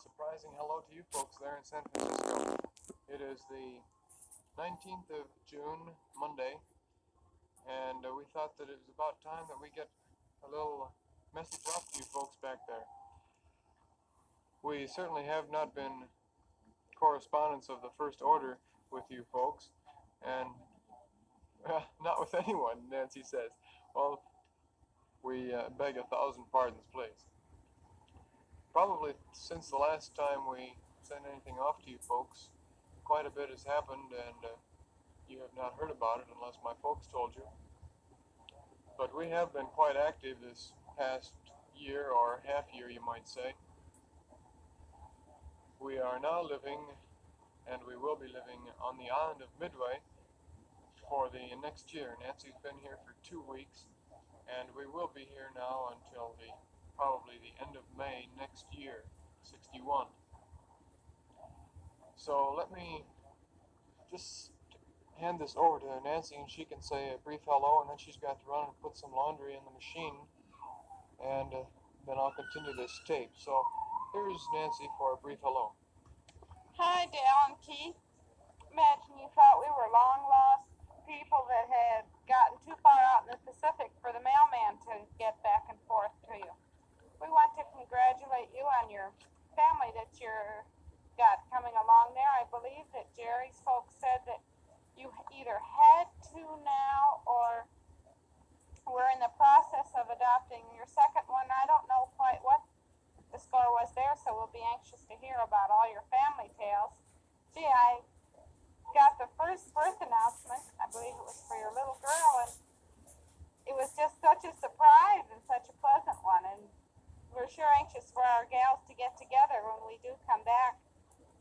surprising hello to you folks there in San Francisco. It is the 19th of June, Monday, and we thought that it was about time that we get a little message off to you folks back there. We certainly have not been correspondents of the first order with you folks, and not with anyone, Nancy says. Well, we beg 1,000 pardons, please. Probably since the last time we sent anything off to you folks, quite a bit has happened, and you have not heard about it unless my folks told you. But we have been quite active this past year, or half year you might say. We are now living, and we will be living, on the island of Midway for the next year. Nancy's been here for 2 weeks, and we will be here now until probably the end of May next year, 61. So let me just hand this over to Nancy, and she can say a brief hello, and then she's got to run and put some laundry in the machine, and then I'll continue this tape. So here's Nancy for a brief hello. Hi, Dale and Keith. Imagine you thought we were long lost people that had gotten too far out in the Pacific for the mailman to get back and forth to you. We want to congratulate you on your family that you're got coming along there. I believe that Jerry's folks said that you either had to now or were in the process of adopting your second one. I don't know quite what the score was there, so we'll be anxious to hear about all your family tales. Gee, I got the first birth announcement. I believe it was for your little girl, and it was just such a surprise and such a pleasant one. And we're sure anxious for our gals to get together when we do come back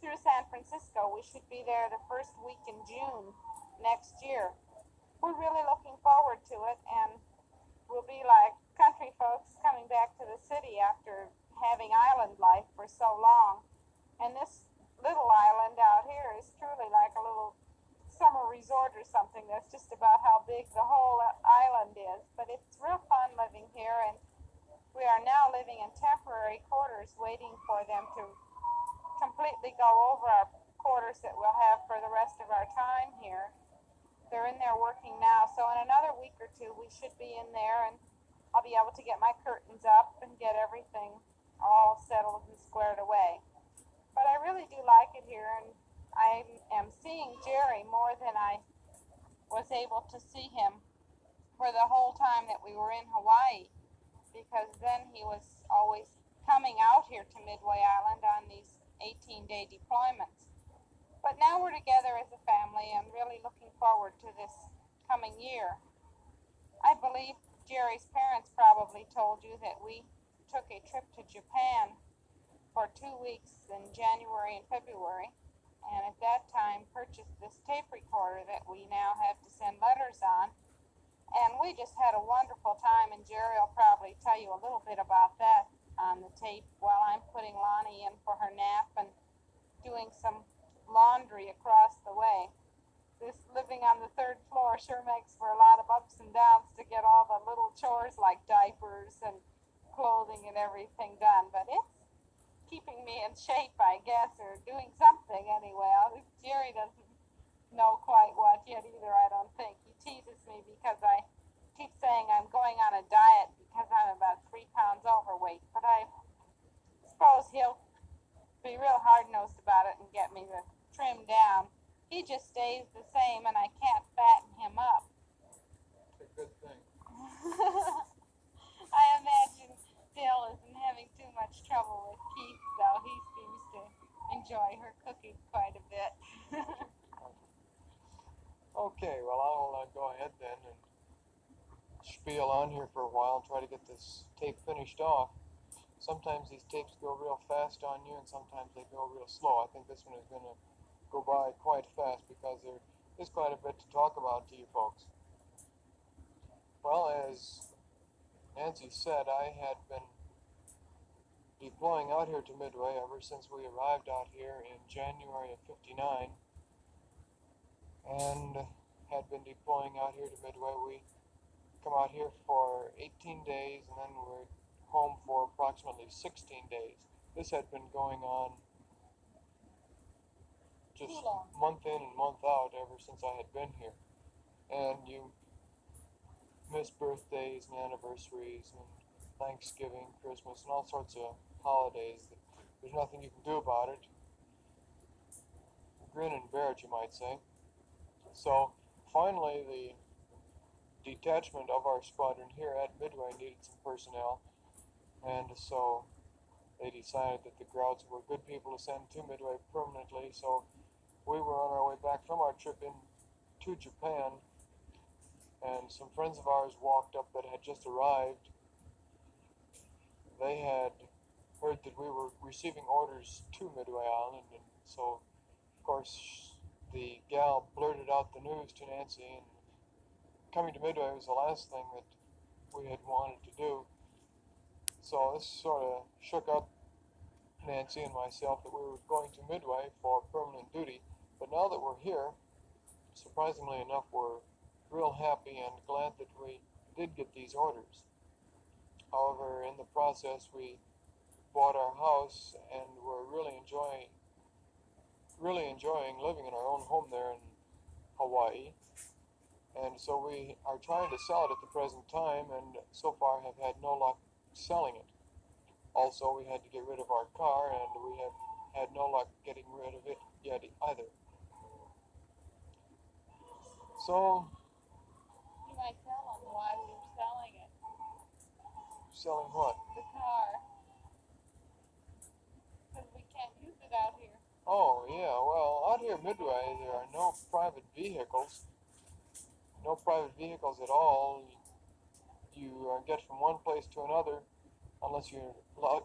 through San Francisco. We should be there the first week in June next year. We're really looking forward to it, and we'll be like country folks coming back to the city after having island life for so long. And this little island out here is truly like a little summer resort or something. That's just about how big the whole island is. But it's real fun living here, and we are now living in temporary quarters waiting for them to completely go over our quarters that we'll have for the rest of our time here. They're in there working now, so in another week or two we should be in there, and I'll be able to get my curtains up and get everything all settled and squared away. But I really do like it here, and I am seeing Jerry more than I was able to see him for the whole time that we were in Hawaii, because then he was always coming out here to Midway Island on these 18-day deployments. But now we're together as a family and really looking forward to this coming year. I believe Jerry's parents probably told you that we took a trip to Japan for 2 weeks in January and February, and at that time purchased this tape recorder that we now have to send letters on. And we just had a wonderful time, and Jerry will probably tell you a little bit about that on the tape while I'm putting Lonnie in for her nap and doing some laundry across the way. This living on the third floor sure makes for a lot of ups and downs to get all the little chores like diapers and clothing and everything done, but it's keeping me in shape, I guess, or doing something anyway. Jerry doesn't know quite what yet either, I don't think. He teases me because I keep saying I'm going on a diet because I'm about 3 pounds overweight, but I suppose he'll be real hard-nosed about it and get me to trim down. He just stays the same, and I can't fatten him up. It's a good thing. I imagine Dale isn't having too much trouble with Keith, though. He seems to enjoy her cooking quite a bit. Okay, well I'll go ahead then and spiel on here for a while and try to get this tape finished off. Sometimes these tapes go real fast on you, and sometimes they go real slow. I think this one is going to go by quite fast because there is quite a bit to talk about to you folks. Well, as Nancy said, I had been deploying out here to Midway ever since we arrived out here in January of '59, and had been deploying out here to Midway. We come out here for 18 days, and then we're home for approximately 16 days. this had been going on just Too long. month in and month out ever since I had been here. And you miss birthdays and anniversaries and Thanksgiving, Christmas, and all sorts of holidays that there's nothing you can do about it. Grin and bear it, you might say. So finally, the detachment of our squadron here at Midway needed some personnel, and so they decided that the Grouts were good people to send to Midway permanently. So we were on our way back from our trip into Japan, and some friends of ours walked up that had just arrived. They had heard that we were receiving orders to Midway Island, and so, of course, the gal blurted out the news to Nancy, and coming to Midway was the last thing that we had wanted to do. So this sort of shook up Nancy and myself that we were going to Midway for permanent duty. But now that we're here, surprisingly enough, we're real happy and glad that we did get these orders. However, in the process, we bought our house and we're really enjoying living in our own home there in Hawaii. And so we are trying to sell it at the present time, and so far have had no luck selling it. Also, we had to get rid of our car, and we have had no luck getting rid of it yet either. So, You might tell them why we were selling it. selling what? The car. Because we can't use it out here. Oh, yeah, well, out here Midway, there are no private vehicles. No private vehicles at all. You get from one place to another, unless you're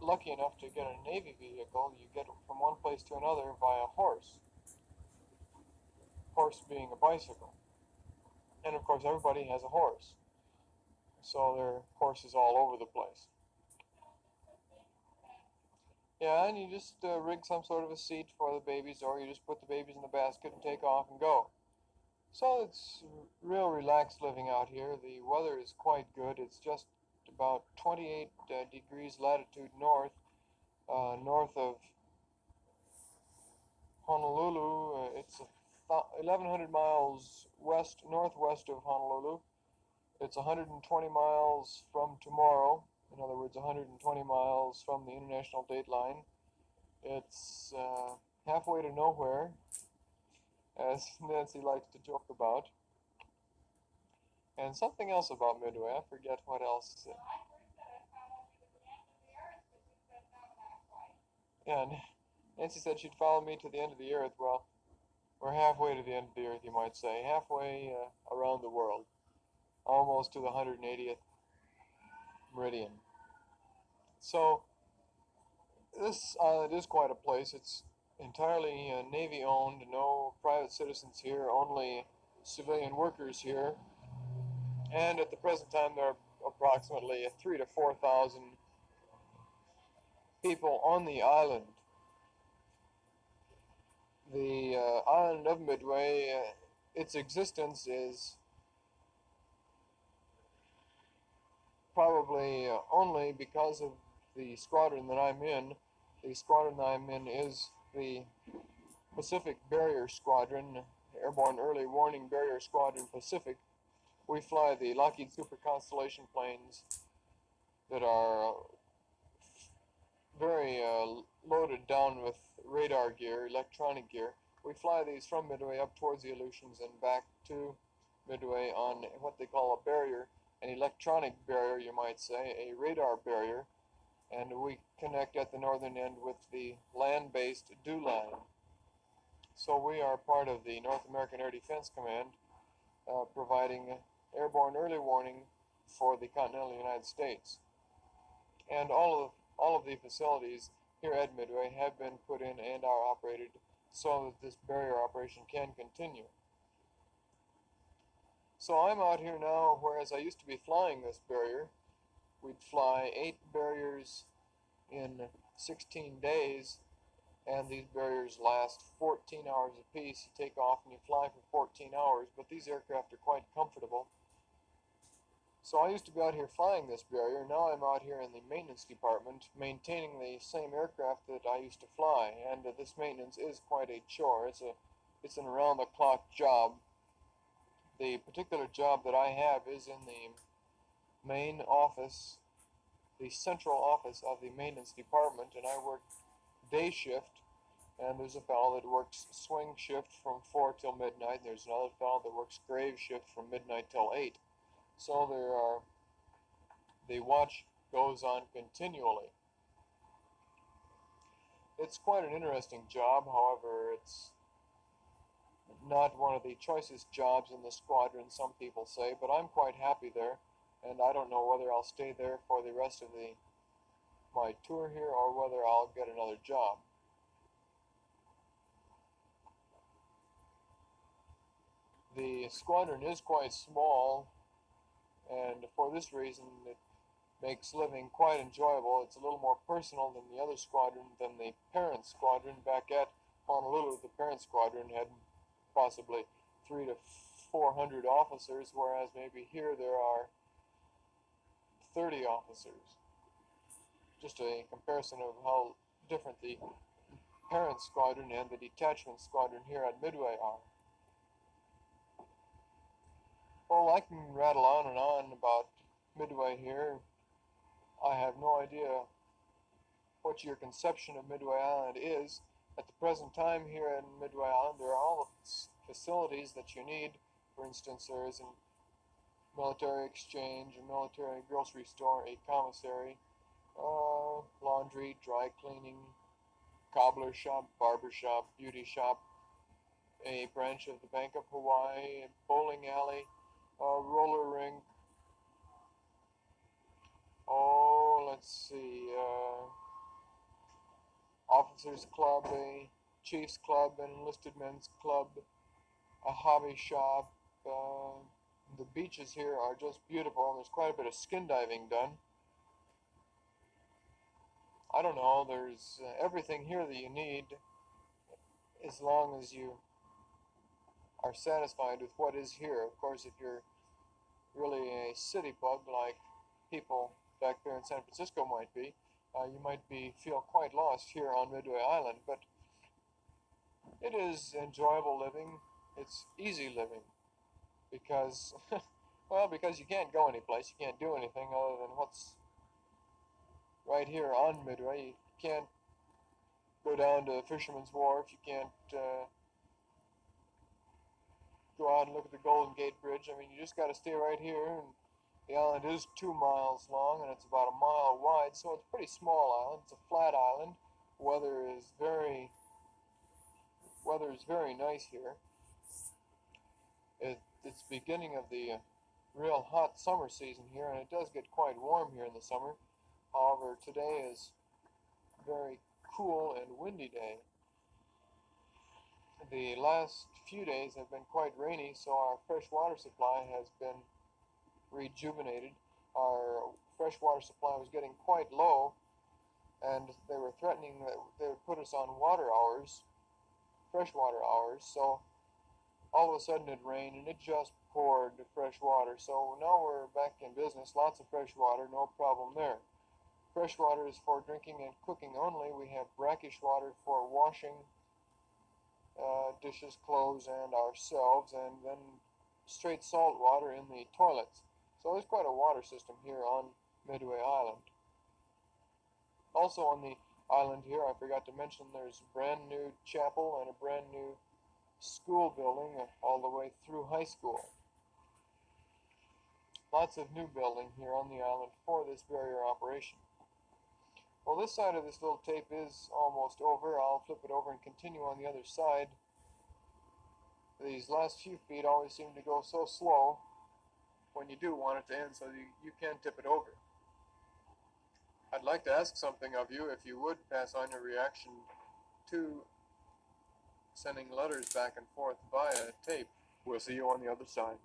lucky enough to get a Navy vehicle, you get from one place to another via horse. Horse being a bicycle. And of course, everybody has a horse. So there are horses all over the place. Yeah, and you just rig some sort of a seat for the babies, or you just put the babies in the basket and take off and go. So it's real relaxed living out here. The weather is quite good. It's just about 28 degrees latitude north, north of Honolulu. It's 1,100 miles northwest of Honolulu. It's 120 miles from tomorrow. In other words, 120 miles from the international date line. It's halfway to nowhere, as Nancy likes to joke about. And something else about Midway, I forget what else. Yeah, and Nancy said she'd follow me to the end of the earth. Well, we're halfway to the end of the earth, you might say. Halfway around the world. Almost to the 180th meridian. So, this island is quite a place. It's entirely Navy owned, no private citizens here, only civilian workers here. And at the present time, there are approximately 3,000 to 4,000 people on the island. The island of Midway, its existence is probably only because of the squadron that I'm in. The squadron that I'm in is the Pacific Barrier Squadron, Airborne Early Warning Barrier Squadron Pacific. We fly the Lockheed Super Constellation planes that are very loaded down with radar gear, electronic gear. We fly these from Midway up towards the Aleutians and back to Midway on what they call a barrier, an electronic barrier, you might say, a radar barrier, and we connect at the northern end with the land-based DEW line. So we are part of the North American Air Defense Command, providing airborne early warning for the continental United States. And all of the facilities here at Midway have been put in and are operated so that this barrier operation can continue. So I'm out here now, whereas I used to be flying this barrier. We'd fly 8 barriers in 16 days, and these barriers last 14 hours apiece. You take off and you fly for 14 hours, but these aircraft are quite comfortable. So I used to be out here flying this barrier. Now I'm out here in the maintenance department maintaining the same aircraft that I used to fly, and this maintenance is quite a chore. It's an around-the-clock job. The particular job that I have is in the main office, the central office of the maintenance department, and I work day shift. And there's a fellow that works swing shift from 4 till midnight. And there's another fellow that works grave shift from midnight till 8. So the watch goes on continually. It's quite an interesting job. However, it's not one of the choicest jobs in the squadron, some people say, but I'm quite happy there, and I don't know whether I'll stay there for the rest of my tour here or whether I'll get another job. The squadron is quite small, and for this reason it makes living quite enjoyable. It's a little more personal than the other squadron, than the parent squadron. Back at Honolulu, the parent squadron had possibly 300 to 400 officers, whereas maybe here there are 30 officers. Just a comparison of how different the parent squadron and the detachment squadron here at Midway are. Well, I can rattle on and on about Midway here. I have no idea what your conception of Midway Island is. At the present time here in Midway Island, there are all the facilities that you need. For instance, there is a military exchange, a military grocery store, a commissary, laundry, dry cleaning, cobbler shop, barber shop, beauty shop, a branch of the Bank of Hawaii, a bowling alley, a roller rink. Oh, let's see, officers club, a chiefs club, an enlisted men's club, a hobby shop. The beaches here are just beautiful, and there's quite a bit of skin diving done. I don't know, there's everything here that you need, as long as you are satisfied with what is here. Of course, if you're really a city bug like people back there in San Francisco might be, you might feel quite lost here on Midway Island, but it is enjoyable living. It's easy living because, well, because you can't go anyplace, you can't do anything other than what's right here on Midway. You can't go down to Fisherman's Wharf, you can't go out and look at the Golden Gate Bridge. I mean, you just got to stay right here, and the island is 2 miles long and it's about a mile wide, so it's a pretty small island. It's a flat island. Weather is very nice here. It's beginning of the real hot summer season here, and it does get quite warm here in the summer. However, today is a very cool and windy day. The last few days have been quite rainy, so our fresh water supply has been rejuvenated. Our fresh water supply was getting quite low, and they were threatening that they would put us on water hours, freshwater hours, so all of a sudden it rained and it just poured fresh water. So now we're back in business, lots of fresh water, no problem there. Fresh water is for drinking and cooking only. We have brackish water for washing dishes, clothes, and ourselves, and then straight salt water in the toilets. So there's quite a water system here on Midway Island. Also on the island here, I forgot to mention, there's a brand new chapel and a brand new school building all the way through high school. Lots of new building here on the island for this barrier operation. Well, this side of this little tape is almost over. I'll flip it over and continue on the other side. These last few feet always seem to go so slow when you do want it to end, so you can tip it over. I'd like to ask something of you, if you would pass on your reaction to sending letters back and forth via tape. We'll see you on the other side.